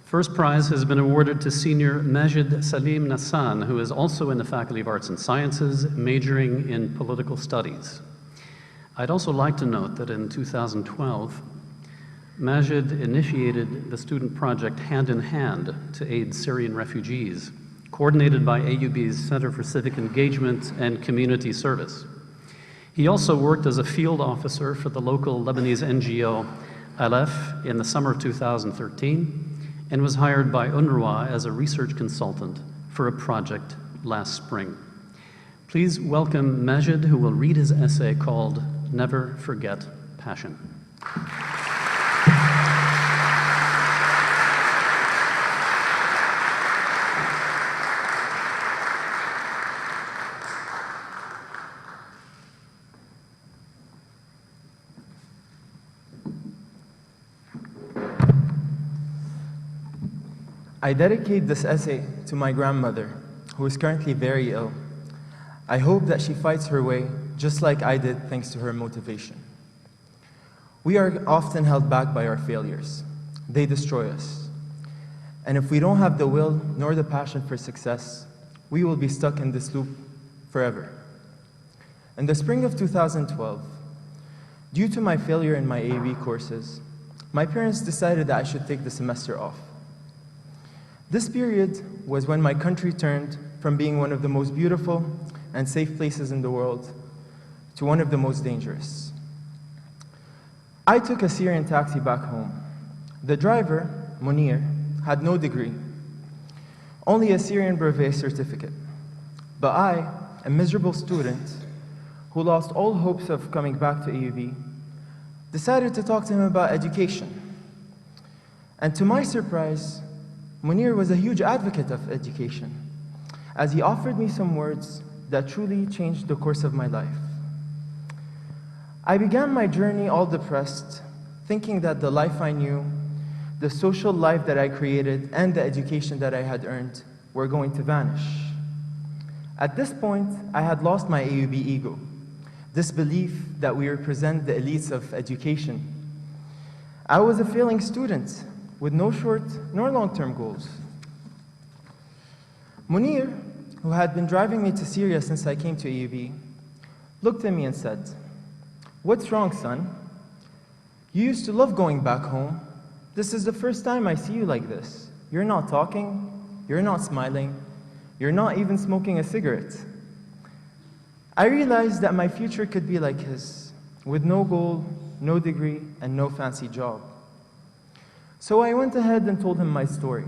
First prize has been awarded to senior Majd Nassan, who is also in the Faculty of Arts and Sciences, majoring in political studies. I'd also like to note that in 2012, Majd initiated the student project Hand in Hand to aid Syrian refugees, coordinated by AUB's Center for Civic Engagement and Community Service. He also worked as a field officer for the local Lebanese NGO Aleph in the summer of 2013 and was hired by UNRWA as a research consultant for a project last spring. Please welcome Majd, who will read his essay called Never Forget Passion. I dedicate this essay to my grandmother, who is currently very ill. I hope that she fights her way, just like I did, thanks to her motivation. We are often held back by our failures. They destroy us. And if we don't have the will nor the passion for success, we will be stuck in this loop forever. In the spring of 2012, due to my failure in my AV courses, my parents decided that I should take the semester off. This period was when my country turned from being one of the most beautiful and safe places in the world to one of the most dangerous. I took a Syrian taxi back home. The driver, Munir, had no degree, only a Syrian brevet certificate. But I, a miserable student who lost all hopes of coming back to AUB, decided to talk to him about education. And to my surprise, Munir was a huge advocate of education, as he offered me some words that truly changed the course of my life. I began my journey all depressed, thinking that the life I knew, the social life that I created, and the education that I had earned were going to vanish. At this point, I had lost my AUB ego, this belief that we represent the elites of education. I was a failing student, with no short nor long-term goals. Munir, who had been driving me to Syria since I came to AUB, looked at me and said, "What's wrong, son? You used to love going back home. This is the first time I see you like this. You're not talking, you're not smiling, you're not even smoking a cigarette." I realized that my future could be like his, with no goal, no degree, and no fancy job. So I went ahead and told him my story.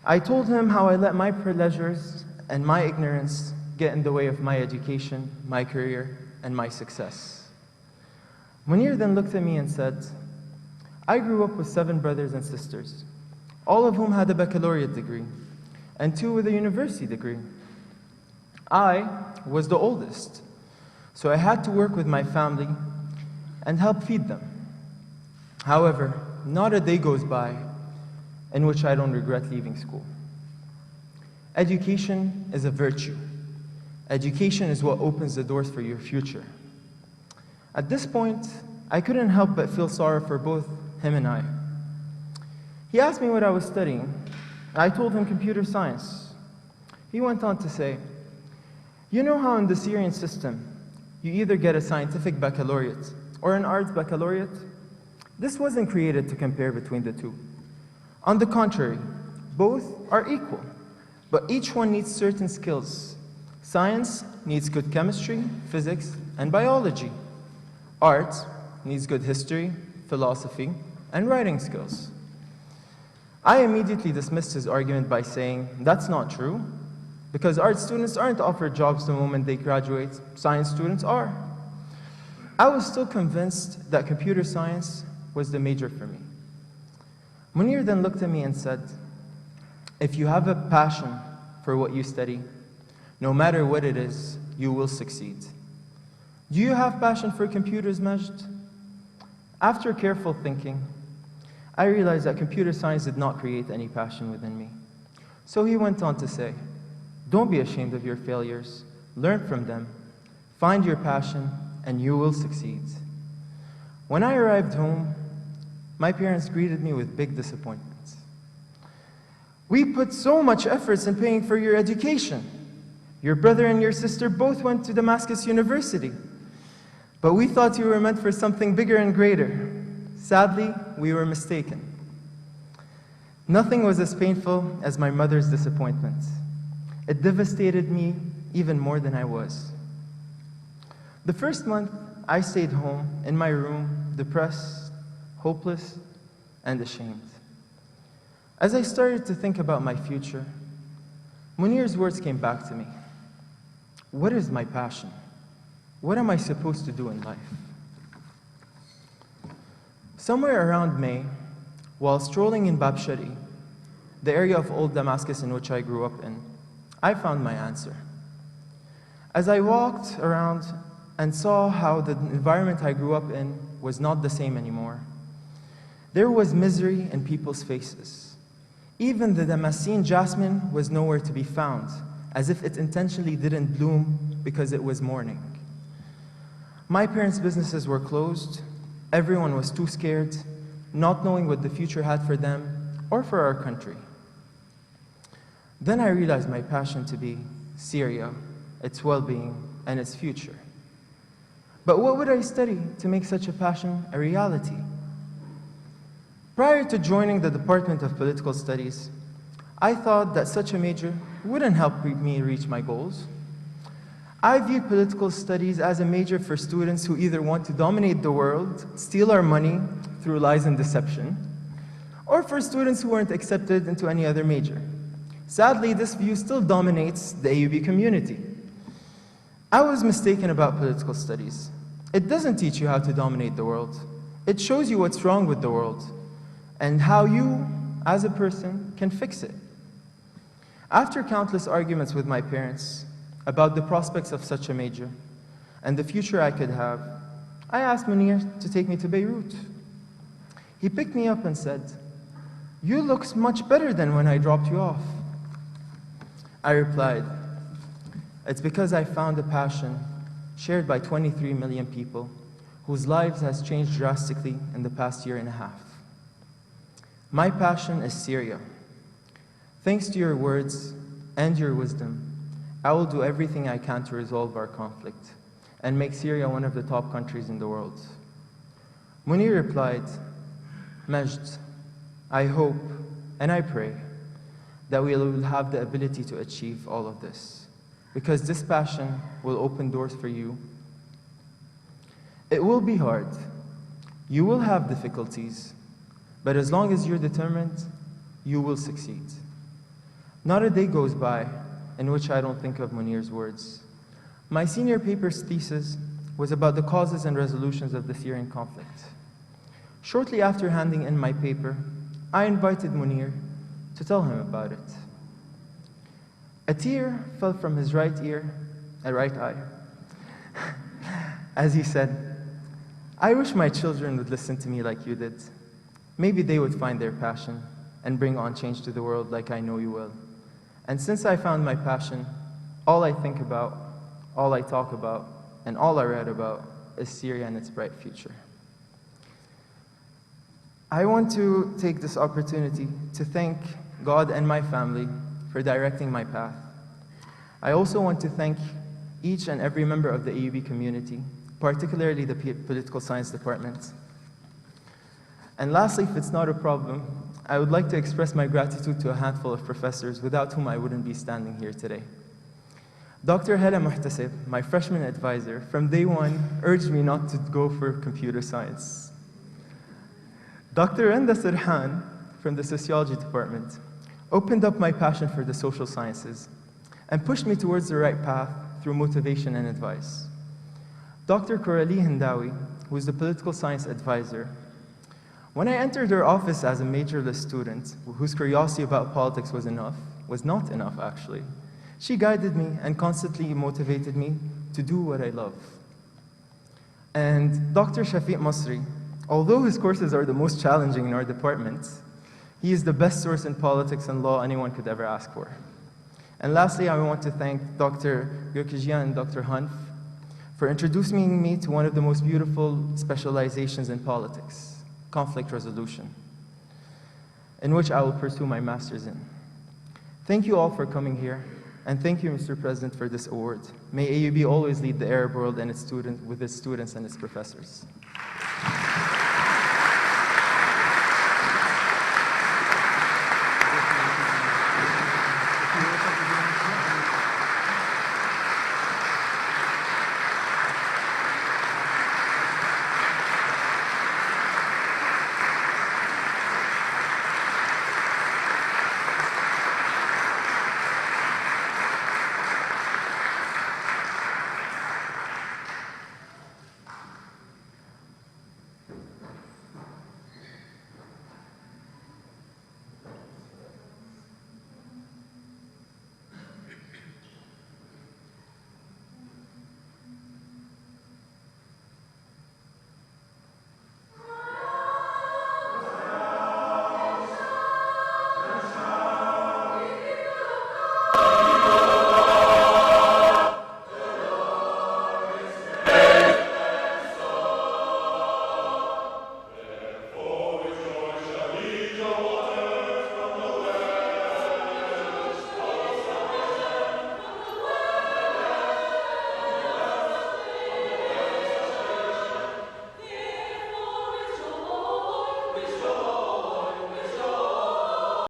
I told him how I let my pleasures and my ignorance get in the way of my education, my career, and my success. Munir then looked at me and said, "I grew up with 7 brothers and sisters, all of whom had a baccalaureate degree, and 2 with a university degree. I was the oldest, so I had to work with my family and help feed them. However, not a day goes by in which I don't regret leaving school. Education is a virtue. Education is what opens the doors for your future." At this point, I couldn't help but feel sorry for both him and I. He asked me what I was studying. I told him computer science. He went on to say, "You know how in the Syrian system, you either get a scientific baccalaureate or an arts baccalaureate? This wasn't created to compare between the two. On the contrary, both are equal, but each one needs certain skills. Science needs good chemistry, physics, and biology. Art needs good history, philosophy, and writing skills." I immediately dismissed his argument by saying, "That's not true, because art students aren't offered jobs the moment they graduate, science students are." I was still convinced that computer science was the major for me. Munir then looked at me and said, "If you have a passion for what you study, no matter what it is, you will succeed. Do you have passion for computers, Majd?" After careful thinking, I realized that computer science did not create any passion within me. So he went on to say, "Don't be ashamed of your failures, learn from them, find your passion, and you will succeed." When I arrived home, my parents greeted me with big disappointment. "We put so much efforts in paying for your education. Your brother and your sister both went to Damascus University. But we thought you were meant for something bigger and greater. Sadly, we were mistaken." Nothing was as painful as my mother's disappointment. It devastated me even more than I was. The first month, I stayed home in my room, depressed, hopeless, and ashamed. As I started to think about my future, Munir's words came back to me. What is my passion? What am I supposed to do in life? Somewhere around May, while strolling in Babshari, the area of Old Damascus in which I grew up in, I found my answer. As I walked around and saw how the environment I grew up in was not the same anymore, there was misery in people's faces. Even the Damascene jasmine was nowhere to be found, as if it intentionally didn't bloom because it was morning. My parents' businesses were closed. Everyone was too scared, not knowing what the future had for them or for our country. Then I realized my passion to be Syria, its well-being, and its future. But what would I study to make such a passion a reality? Prior to joining the Department of Political Studies, I thought that such a major wouldn't help me reach my goals. I viewed political studies as a major for students who either want to dominate the world, steal our money through lies and deception, or for students who weren't accepted into any other major. Sadly, this view still dominates the AUB community. I was mistaken about political studies. It doesn't teach you how to dominate the world. It shows you what's wrong with the world and how you, as a person, can fix it. After countless arguments with my parents about the prospects of such a major and the future I could have, I asked Munir to take me to Beirut. He picked me up and said, "You look much better than when I dropped you off." I replied, "It's because I found a passion shared by 23 million people whose lives has changed drastically in the past year and a half. My passion is Syria. Thanks to your words and your wisdom, I will do everything I can to resolve our conflict and make Syria one of the top countries in the world." Munir replied, "Majd, I hope and I pray that we will have the ability to achieve all of this, because this passion will open doors for you. It will be hard. You will have difficulties, but as long as you're determined, you will succeed." Not a day goes by in which I don't think of Munir's words. My senior paper's thesis was about the causes and resolutions of the Syrian conflict. Shortly after handing in my paper, I invited Munir to tell him about it. A tear fell from his right eye, as he said, "I wish my children would listen to me like you did. Maybe they would find their passion and bring on change to the world like I know you will. And since I found my passion, all I think about, all I talk about, and all I read about is Syria and its bright future." I want to take this opportunity to thank God and my family for directing my path. I also want to thank each and every member of the AUB community, particularly the Political Science Department. And lastly, if it's not a problem, I would like to express my gratitude to a handful of professors without whom I wouldn't be standing here today. Dr. Hala Muhtasib, my freshman advisor, from day one urged me not to go for computer science. Dr. Renda Sirhan, from the sociology department, opened up my passion for the social sciences and pushed me towards the right path through motivation and advice. Dr. Coralie Hindawi, who is the political science advisor, when I entered her office as a majorless student whose curiosity about politics was not enough actually, she guided me and constantly motivated me to do what I love. And Dr. Shafiq Masri, although his courses are the most challenging in our department, he is the best source in politics and law anyone could ever ask for. And lastly, I want to thank Dr. Gurkijian and Dr. Hanf for introducing me to one of the most beautiful specializations in politics, conflict resolution, in which I will pursue my master's in. Thank you all for coming here, and thank you, Mr. President, for this award. May AUB always lead the Arab world and with its students and its professors.